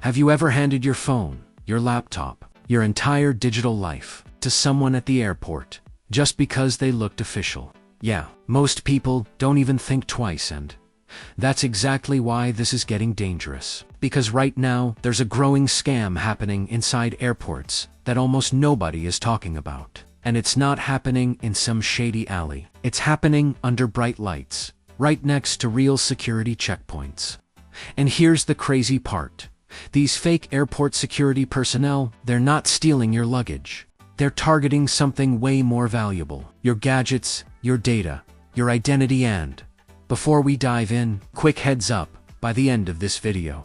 Have you ever handed your phone, your laptop, your entire digital life to someone at the airport just because they looked official? Yeah, most people don't even think twice, and that's exactly why this is getting dangerous. Because right now, there's a growing scam happening inside airports that almost nobody is talking about. And it's not happening in some shady alley. It's happening under bright lights, right next to real security checkpoints. And here's the crazy part. These fake airport security personnel, they're not stealing your luggage. They're targeting something way more valuable. Your gadgets, your data, your identity. And before we dive in, quick heads up, by the end of this video,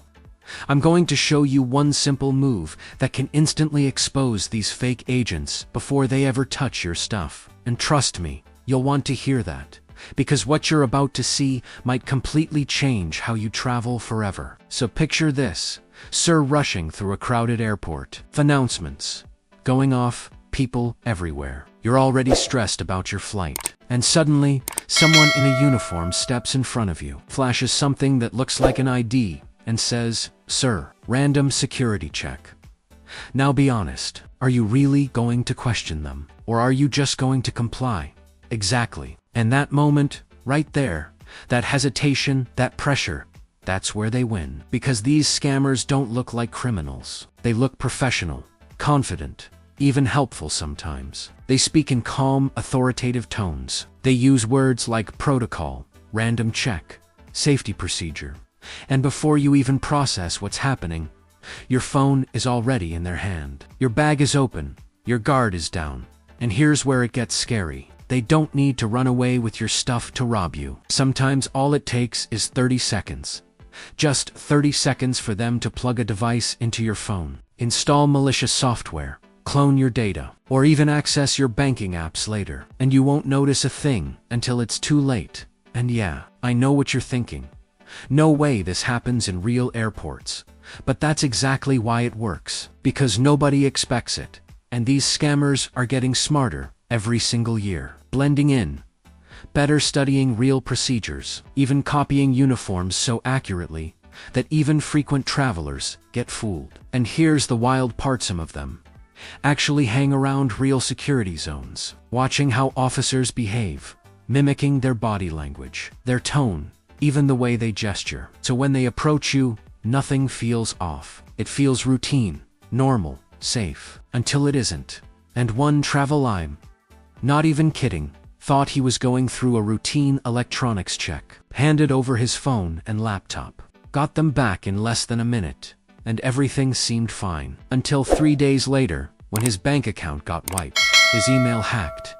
I'm going to show you one simple move that can instantly expose these fake agents before they ever touch your stuff. And trust me, you'll want to hear that, because what you're about to see might completely change how you travel forever. So picture this, sir rushing through a crowded airport. Announcements going off, people everywhere. You're already stressed about your flight. And suddenly, someone in a uniform steps in front of you, flashes something that looks like an ID, and says, "Sir, random security check." Now be honest, are you really going to question them? Or are you just going to comply? Exactly. And that moment, right there, that hesitation, that pressure, that's where they win. Because these scammers don't look like criminals. They look professional, confident, even helpful sometimes. They speak in calm, authoritative tones. They use words like protocol, random check, safety procedure. And before you even process what's happening, your phone is already in their hand. Your bag is open, your guard is down. And here's where it gets scary. They don't need to run away with your stuff to rob you. Sometimes all it takes is 30 seconds. Just 30 seconds for them to plug a device into your phone, install malicious software, clone your data, or even access your banking apps later. And you won't notice a thing until it's too late. And yeah, I know what you're thinking. No way this happens in real airports. But that's exactly why it works. Because nobody expects it. And these scammers are getting smarter every single year. Blending in, better studying real procedures, even copying uniforms so accurately that even frequent travelers get fooled. And here's the wild part: some of them actually hang around real security zones, watching how officers behave, mimicking their body language, their tone, even the way they gesture. So when they approach you, nothing feels off. It feels routine, normal, safe, until it isn't. And one travel I'm not even kidding, thought he was going through a routine electronics check, handed over his phone and laptop, got them back in less than a minute, and everything seemed fine. Until 3 days later, when his bank account got wiped, his email hacked,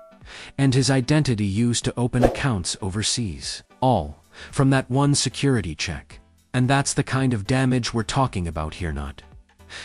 and his identity used to open accounts overseas. All from that one security check. And that's the kind of damage we're talking about here. Not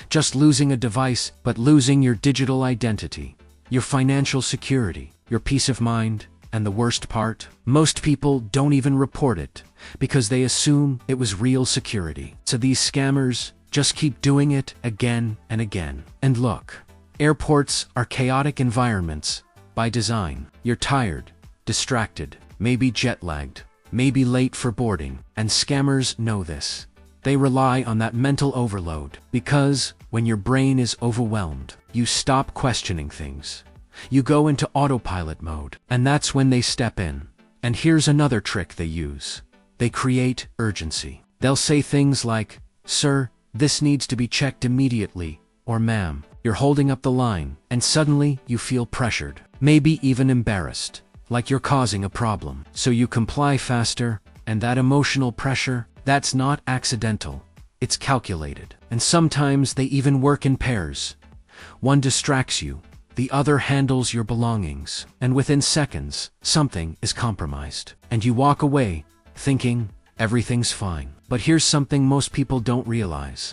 just losing a device, but losing your digital identity, your financial security, your peace of mind. And the worst part? Most people don't even report it because they assume it was real security. So these scammers just keep doing it again and again. And look, airports are chaotic environments by design. You're tired, distracted, maybe jet-lagged, maybe late for boarding. And scammers know this. They rely on that mental overload, because when your brain is overwhelmed, you stop questioning things. You go into autopilot mode, and that's when they step in. And here's another trick they use. They create urgency. They'll say things like, "Sir, this needs to be checked immediately," or "Ma'am, you're holding up the line," and suddenly you feel pressured, maybe even embarrassed, like you're causing a problem. So you comply faster, and that emotional pressure, that's not accidental. It's calculated. And sometimes they even work in pairs. One distracts you, the other handles your belongings, and within seconds, something is compromised. And you walk away, thinking everything's fine. But here's something most people don't realize.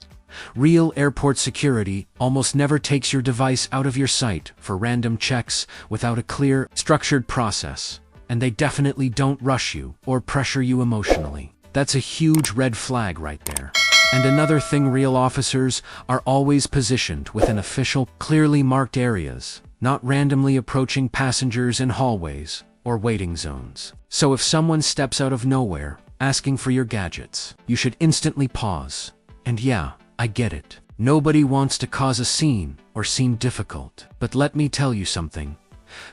Real airport security almost never takes your device out of your sight for random checks without a clear, structured process. And they definitely don't rush you or pressure you emotionally. That's a huge red flag right there. And another thing, real officers are always positioned within official, clearly marked areas, not randomly approaching passengers in hallways or waiting zones. So if someone steps out of nowhere, asking for your gadgets, you should instantly pause. And yeah, I get it. Nobody wants to cause a scene or seem difficult. But let me tell you something.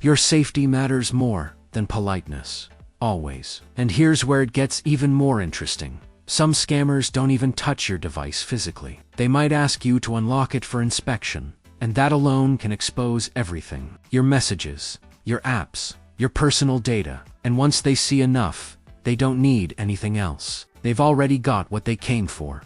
Your safety matters more than politeness. Always. And here's where it gets even more interesting. Some scammers don't even touch your device physically. They might ask you to unlock it for inspection, and that alone can expose everything. Your messages, your apps, your personal data. And once they see enough, they don't need anything else. They've already got what they came for.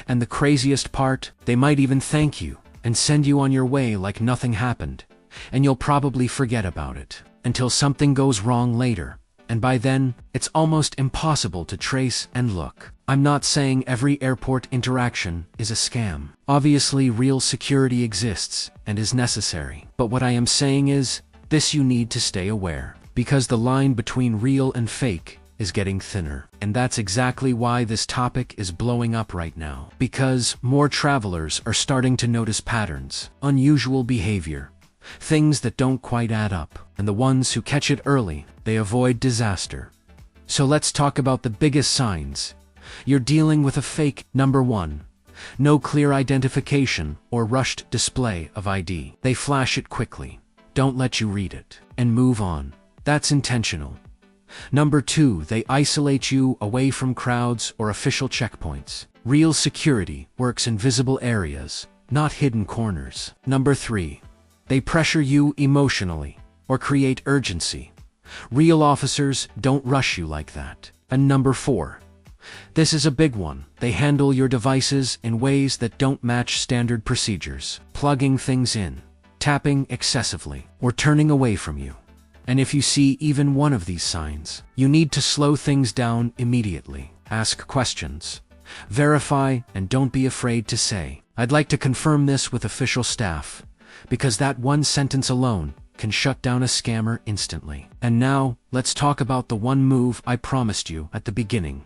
And the craziest part, they might even thank you and send you on your way like nothing happened. And you'll probably forget about it until something goes wrong later. And by then, it's almost impossible to trace and look. I'm not saying every airport interaction is a scam. Obviously, real security exists and is necessary. But what I am saying is, this you need to stay aware. Because the line between real and fake is getting thinner. And that's exactly why this topic is blowing up right now. Because more travelers are starting to notice patterns, unusual behavior, things that don't quite add up. And the ones who catch it early, they avoid disaster. So let's talk about the biggest signs. You're dealing with a fake. Number 1. No clear identification or rushed display of ID. They flash it quickly, don't let you read it, and move on. That's intentional. Number 2. They isolate you away from crowds or official checkpoints. Real security works in visible areas, not hidden corners. Number 3. They pressure you emotionally or create urgency. Real officers don't rush you like that. And number 4. This is a big one. They handle your devices in ways that don't match standard procedures. Plugging things in, tapping excessively, or turning away from you. And if you see even one of these signs, you need to slow things down immediately. Ask questions, verify, and don't be afraid to say, "I'd like to confirm this with official staff," because that one sentence alone can shut down a scammer instantly. And now, let's talk about the one move I promised you at the beginning.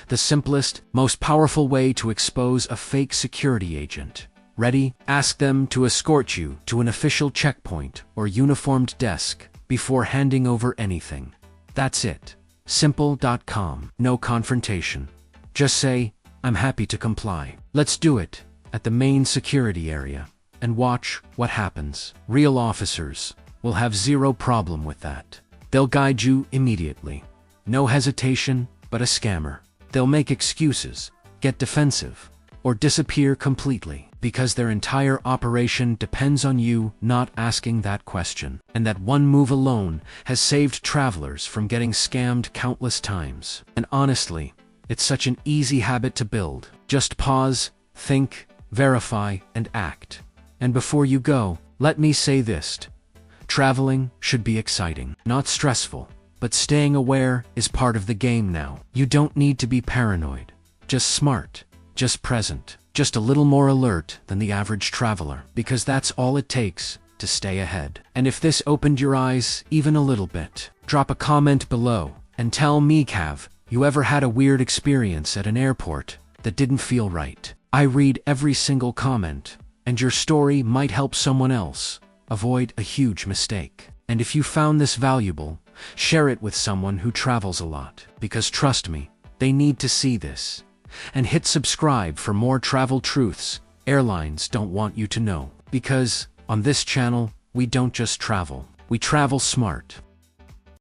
The simplest, most powerful way to expose a fake security agent. Ready? Ask them to escort you to an official checkpoint or uniformed desk before handing over anything. That's it. Simple.com. No confrontation. Just say, "I'm happy to comply." Let's do it at the main security area and watch what happens. Real officers will have zero problem with that. They'll guide you immediately. No hesitation, but a scammer. They'll make excuses, get defensive, or disappear completely because their entire operation depends on you not asking that question. And that one move alone has saved travelers from getting scammed countless times. And honestly, it's such an easy habit to build. Just pause, think, verify, and act. And before you go, let me say this. Traveling should be exciting, not stressful. But staying aware is part of the game now. You don't need to be paranoid. Just smart. Just present. Just a little more alert than the average traveler. Because that's all it takes to stay ahead. And if this opened your eyes even a little bit, drop a comment below and tell me, Cav, you ever had a weird experience at an airport that didn't feel right? I read every single comment, and your story might help someone else avoid a huge mistake. And if you found this valuable, share it with someone who travels a lot, because trust me, they need to see this. And hit subscribe for more travel truths airlines don't want you to know. Because on this channel, we don't just travel, we travel smart.